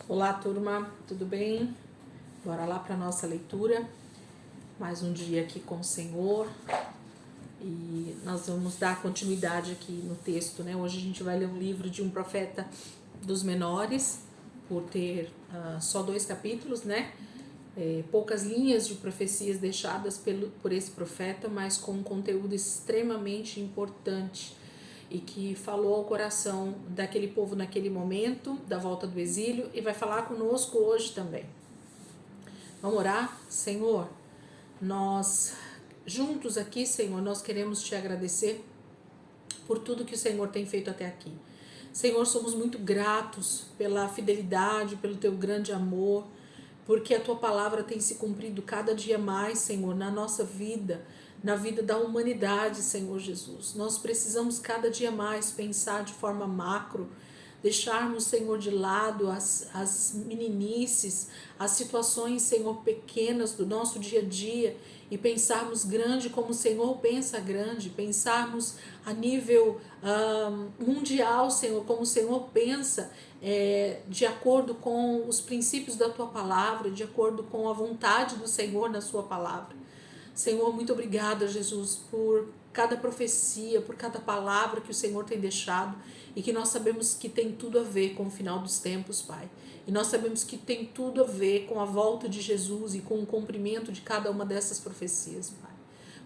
Olá, turma, tudo bem? Bora lá para nossa leitura. Mais um dia aqui com o Senhor e nós vamos dar continuidade aqui no texto, né? Hoje a gente vai ler um livro de um profeta dos menores, por ter só 2 capítulos, né? Poucas linhas de profecias deixadas por esse profeta, mas com um conteúdo extremamente importante e que falou ao coração daquele povo naquele momento, da volta do exílio, e vai falar conosco hoje também. Vamos orar? Senhor, nós juntos aqui, Senhor, nós queremos te agradecer por tudo que o Senhor tem feito até aqui. Senhor, somos muito gratos pela fidelidade, pelo teu grande amor, porque a tua palavra tem se cumprido cada dia mais, Senhor, na nossa vida, na vida da humanidade, Senhor Jesus. Nós precisamos cada dia mais pensar de forma macro, deixarmos, Senhor, de lado as meninices, as situações, Senhor, pequenas do nosso dia a dia e pensarmos grande como o Senhor pensa grande, pensarmos a nível mundial, Senhor, como o Senhor pensa, de acordo com os princípios da tua palavra, de acordo com a vontade do Senhor na sua palavra. Senhor, muito obrigada, Jesus, por cada profecia, por cada palavra que o Senhor tem deixado e que nós sabemos que tem tudo a ver com o final dos tempos, Pai. E nós sabemos que tem tudo a ver com a volta de Jesus e com o cumprimento de cada uma dessas profecias, Pai.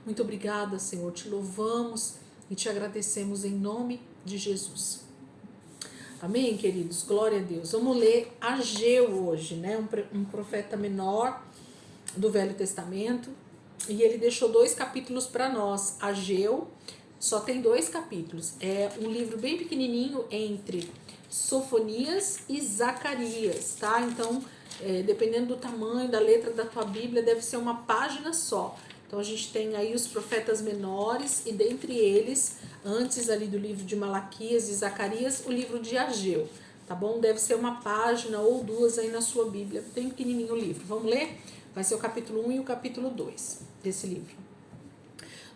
Muito obrigada, Senhor, te louvamos e te agradecemos em nome de Jesus. Amém, queridos? Glória a Deus. Vamos ler Ageu hoje, né? Um profeta menor do Velho Testamento. E ele deixou 2 capítulos para nós. Ageu só tem 2 capítulos. É um livro bem pequenininho entre Sofonias e Zacarias, tá? Então, dependendo do tamanho da letra da tua Bíblia, deve ser uma página só. Então, a gente tem aí os profetas menores e dentre eles, antes ali do livro de Malaquias e Zacarias, o livro de Ageu, tá bom? Deve ser uma página ou 2 aí na sua Bíblia. Bem pequenininho o livro. Vamos ler? Vai ser o capítulo 1 e o capítulo 2 desse livro.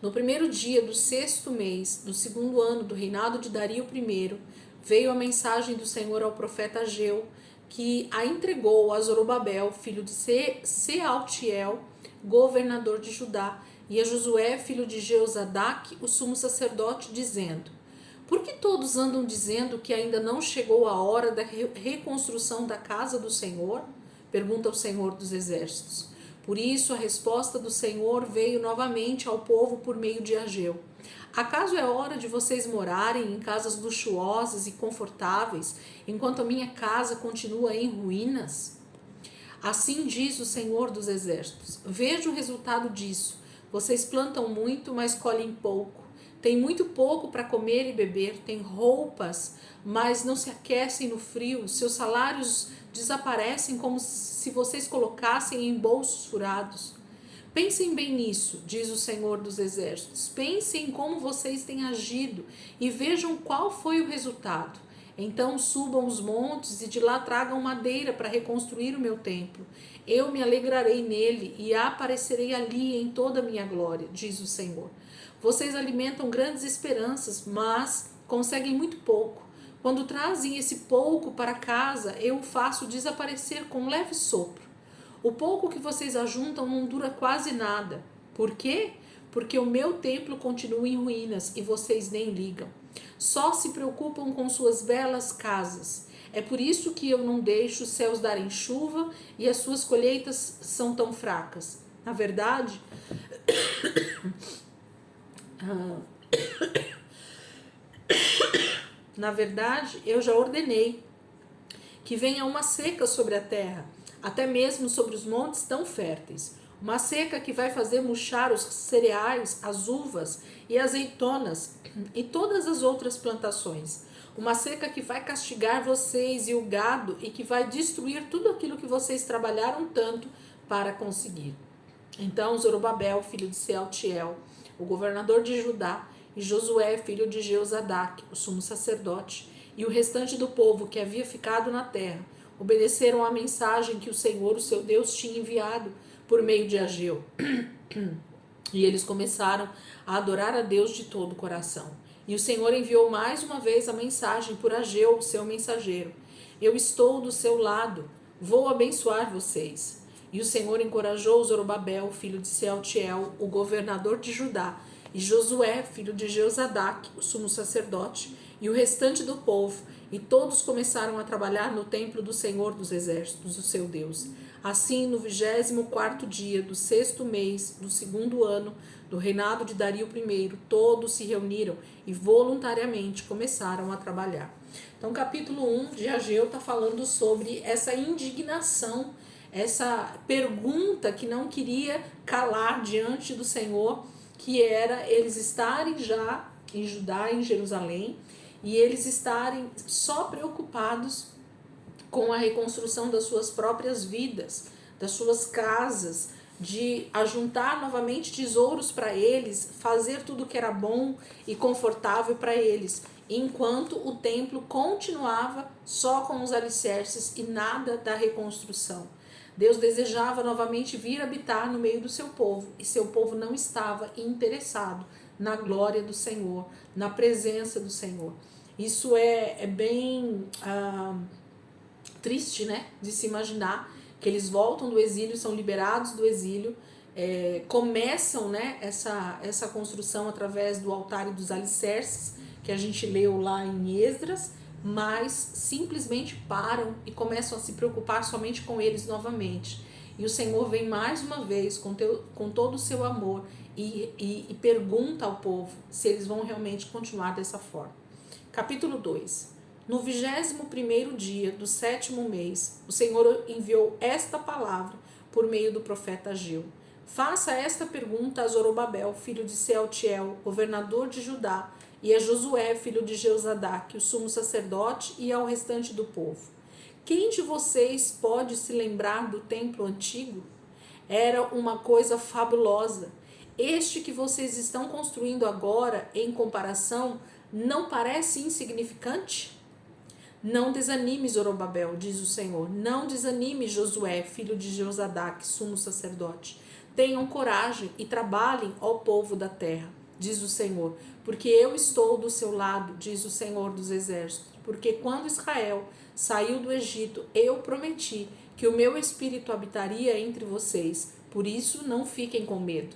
No primeiro dia do 6º mês, do 2º ano do reinado de Dario I, veio a mensagem do Senhor ao profeta Ageu, que a entregou a Zorobabel, filho de Sealtiel, governador de Judá, e a Josué, filho de Jeozadak, o sumo sacerdote, dizendo: Por que todos andam dizendo que ainda não chegou a hora da reconstrução da casa do Senhor? Pergunta o Senhor dos Exércitos. Por isso a resposta do Senhor veio novamente ao povo por meio de Ageu. Acaso é hora de vocês morarem em casas luxuosas e confortáveis, enquanto a minha casa continua em ruínas? Assim diz o Senhor dos Exércitos. Veja o resultado disso. Vocês plantam muito, mas colhem pouco. Tem muito pouco para comer e beber, tem roupas, mas não se aquecem no frio. Seus salários desaparecem como se vocês colocassem em bolsos furados. Pensem bem nisso, diz o Senhor dos Exércitos. Pensem em como vocês têm agido e vejam qual foi o resultado. Então subam os montes e de lá tragam madeira para reconstruir o meu templo. Eu me alegrarei nele e aparecerei ali em toda a minha glória, diz o Senhor. Vocês alimentam grandes esperanças, mas conseguem muito pouco. Quando trazem esse pouco para casa, eu o faço desaparecer com um leve sopro. O pouco que vocês ajuntam não dura quase nada. Por quê? Porque o meu templo continua em ruínas e vocês nem ligam. Só se preocupam com suas belas casas. É por isso que eu não deixo os céus darem chuva e as suas colheitas são tão fracas. Na verdade, eu já ordenei que venha uma seca sobre a terra, até mesmo sobre os montes tão férteis. Uma seca que vai fazer murchar os cereais, as uvas e azeitonas e todas as outras plantações. Uma seca que vai castigar vocês e o gado e que vai destruir tudo aquilo que vocês trabalharam tanto para conseguir. Então Zorobabel, filho de Sealtiel, o governador de Judá, e Josué, filho de Jeozadak, o sumo sacerdote, e o restante do povo que havia ficado na terra, obedeceram à mensagem que o Senhor, o seu Deus, tinha enviado por meio de Ageu. E eles começaram a adorar a Deus de todo o coração. E o Senhor enviou mais uma vez a mensagem por Ageu, seu mensageiro. eu estou do seu lado, vou abençoar vocês. E o Senhor encorajou Zorobabel, filho de Sealtiel, o governador de Judá, e Josué, filho de Jeozadak, o sumo sacerdote, e o restante do povo, e todos começaram a trabalhar no templo do Senhor dos Exércitos, o seu Deus. Assim, no 24º dia do 6º mês do 2º ano do reinado de Dario I, todos se reuniram e voluntariamente começaram a trabalhar. Então, capítulo 1 de Ageu está falando sobre essa indignação, essa pergunta que não queria calar diante do Senhor, que era eles estarem já em Judá, em Jerusalém, e eles estarem só preocupados com a reconstrução das suas próprias vidas, das suas casas, de ajuntar novamente tesouros para eles, fazer tudo que era bom e confortável para eles, enquanto o templo continuava só com os alicerces e nada da reconstrução. Deus desejava novamente vir habitar no meio do seu povo, e seu povo não estava interessado na glória do Senhor, na presença do Senhor. Isso é bem triste, né, de se imaginar que eles voltam do exílio, são liberados do exílio, começam, né, essa construção através do altar e dos alicerces, que a gente leu lá em Esdras, mas simplesmente param e começam a se preocupar somente com eles novamente. E o Senhor vem mais uma vez com todo o seu amor e pergunta ao povo se eles vão realmente continuar dessa forma. Capítulo 2. No 21º dia do 7º mês, o Senhor enviou esta palavra por meio do profeta Ageu. Faça esta pergunta a Zorobabel, filho de Sealtiel, governador de Judá, e a Josué, filho de Jeozadak, o sumo sacerdote, e ao restante do povo. Quem de vocês pode se lembrar do templo antigo? Era uma coisa fabulosa. Este que vocês estão construindo agora, em comparação, não parece insignificante? Não desanime, Zorobabel, diz o Senhor. Não desanime, Josué, filho de Jeozadak, sumo sacerdote. Tenham coragem e trabalhem, ó povo da terra, diz o Senhor, porque eu estou do seu lado, diz o Senhor dos Exércitos. Porque quando Israel saiu do Egito, eu prometi que o meu espírito habitaria entre vocês. Por isso, não fiquem com medo.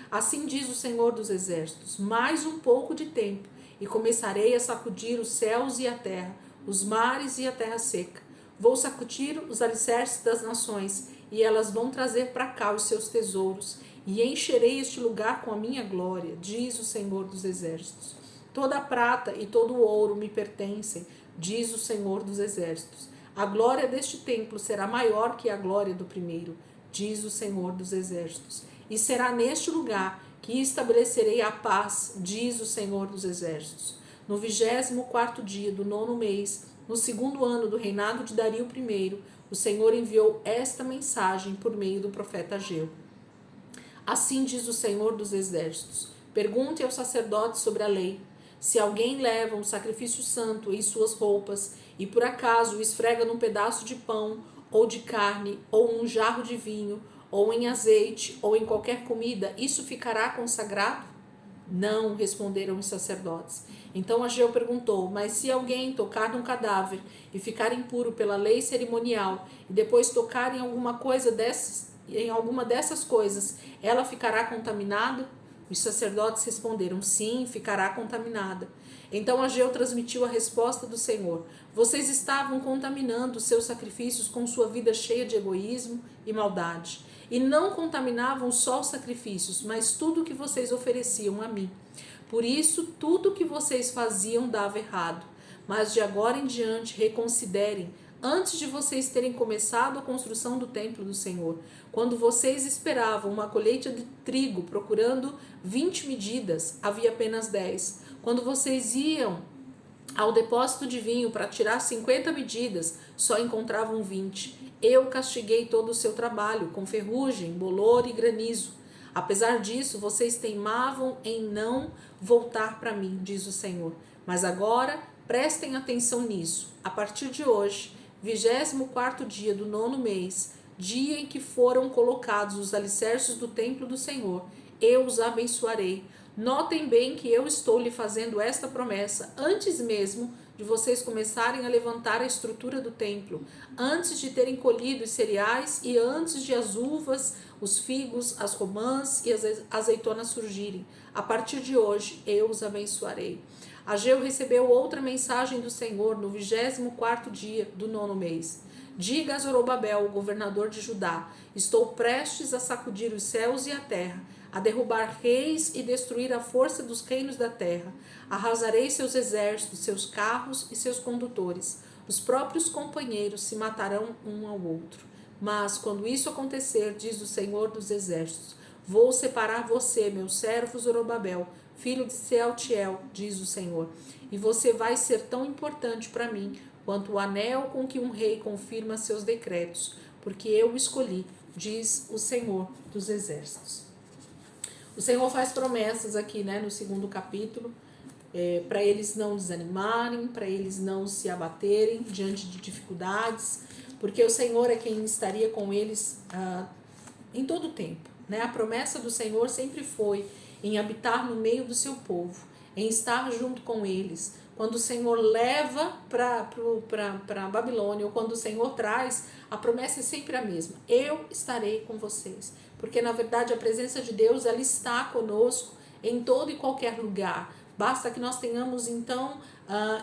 Assim diz o Senhor dos Exércitos, mais um pouco de tempo, e começarei a sacudir os céus e a terra, os mares e a terra seca. Vou sacudir os alicerces das nações, e elas vão trazer para cá os seus tesouros, e encherei este lugar com a minha glória, diz o Senhor dos Exércitos. Toda a prata e todo o ouro me pertencem, diz o Senhor dos Exércitos. A glória deste templo será maior que a glória do primeiro, diz o Senhor dos Exércitos. E será neste lugar que estabelecerei a paz, diz o Senhor dos Exércitos. No 24º dia do 9º mês, no 2º ano do reinado de Dario I, o Senhor enviou esta mensagem por meio do profeta Ageu. Assim diz o Senhor dos Exércitos. Pergunte aos sacerdotes sobre a lei. Se alguém leva um sacrifício santo em suas roupas e por acaso o esfrega num pedaço de pão, ou de carne, ou um jarro de vinho, ou em azeite, ou em qualquer comida, isso ficará consagrado? Não, responderam os sacerdotes. Então Ageu perguntou, mas se alguém tocar num cadáver e ficar impuro pela lei cerimonial, e depois tocar em alguma dessas coisas, ela ficará contaminada? Os sacerdotes responderam, sim, ficará contaminada. Então Ageu transmitiu a resposta do Senhor. Vocês estavam contaminando seus sacrifícios com sua vida cheia de egoísmo e maldade. E não contaminavam só os sacrifícios, mas tudo que vocês ofereciam a mim. Por isso, tudo que vocês faziam dava errado. Mas de agora em diante, reconsiderem, antes de vocês terem começado a construção do templo do Senhor. Quando vocês esperavam uma colheita de trigo procurando 20 medidas, havia apenas 10. Quando vocês iam ao depósito de vinho para tirar 50 medidas, só encontravam 20. Eu castiguei todo o seu trabalho, com ferrugem, bolor e granizo. Apesar disso, vocês teimavam em não voltar para mim, diz o Senhor. Mas agora, prestem atenção nisso. A partir de hoje, 24º dia do 9º mês, dia em que foram colocados os alicerces do templo do Senhor, eu os abençoarei. Notem bem que eu estou lhe fazendo esta promessa antes mesmo de vocês começarem a levantar a estrutura do templo, antes de terem colhido os cereais e antes de as uvas, os figos, as romãs e as azeitonas surgirem. A partir de hoje, eu os abençoarei. Ageu recebeu outra mensagem do Senhor no 24º dia do 9º mês. Diga a Zorobabel, o governador de Judá: estou prestes a sacudir os céus e a terra, a derrubar reis e destruir a força dos reinos da terra. Arrasarei seus exércitos, seus carros e seus condutores. Os próprios companheiros se matarão um ao outro. Mas, quando isso acontecer, diz o Senhor dos Exércitos, vou separar você, meu servo Zorobabel, filho de Sealtiel, diz o Senhor, e você vai ser tão importante para mim quanto o anel com que um rei confirma seus decretos, porque eu o escolhi, diz o Senhor dos Exércitos. O Senhor faz promessas aqui, né, no 2º capítulo, para eles não desanimarem, para eles não se abaterem diante de dificuldades, porque o Senhor é quem estaria com eles em todo o tempo, né? A promessa do Senhor sempre foi em habitar no meio do seu povo, em estar junto com eles. Quando o Senhor leva para a Babilônia, ou quando o Senhor traz, a promessa é sempre a mesma: eu estarei com vocês. Porque na verdade a presença de Deus, ela está conosco em todo e qualquer lugar. Basta que nós tenhamos então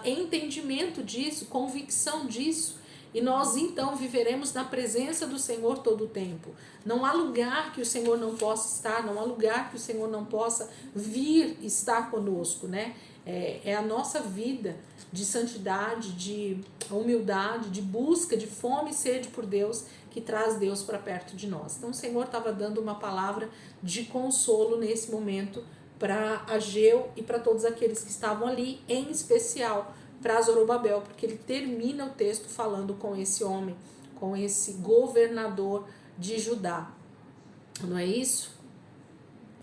entendimento disso, convicção disso, e nós então viveremos na presença do Senhor todo o tempo. Não há lugar que o Senhor não possa estar, não há lugar que o Senhor não possa vir estar conosco, né? É a nossa vida de santidade, de humildade, de busca, de fome e sede por Deus, que traz Deus para perto de nós. Então o Senhor estava dando uma palavra de consolo nesse momento para Ageu e para todos aqueles que estavam ali, em especial para Zorobabel, porque ele termina o texto falando com esse homem, com esse governador de Judá. Não é isso?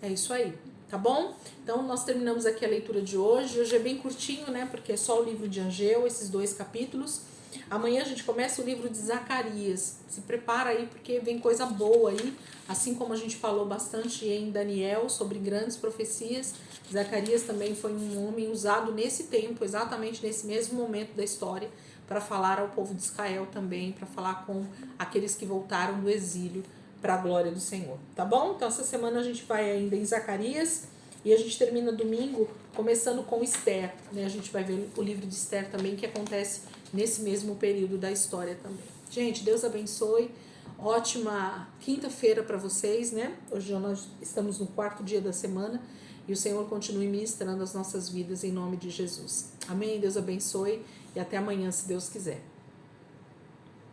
É isso aí, tá bom? Então nós terminamos aqui a leitura de hoje. Hoje é bem curtinho, né? Porque é só o livro de Ageu, esses 2 capítulos. Amanhã a gente começa o livro de Zacarias. Se prepara aí, porque vem coisa boa aí. Assim como a gente falou bastante em Daniel sobre grandes profecias, Zacarias também foi um homem usado nesse tempo, exatamente nesse mesmo momento da história, para falar ao povo de Israel também, para falar com aqueles que voltaram do exílio para a glória do Senhor, tá bom? Então essa semana a gente vai ainda em Zacarias e a gente termina domingo começando com Esther, né? A gente vai ver o livro de Esther também, que acontece nesse mesmo período da história também. Gente, Deus abençoe, ótima quinta-feira para vocês, né? Hoje nós estamos no 4º dia da semana e o Senhor continue ministrando as nossas vidas em nome de Jesus. Amém? Deus abençoe e até amanhã, se Deus quiser.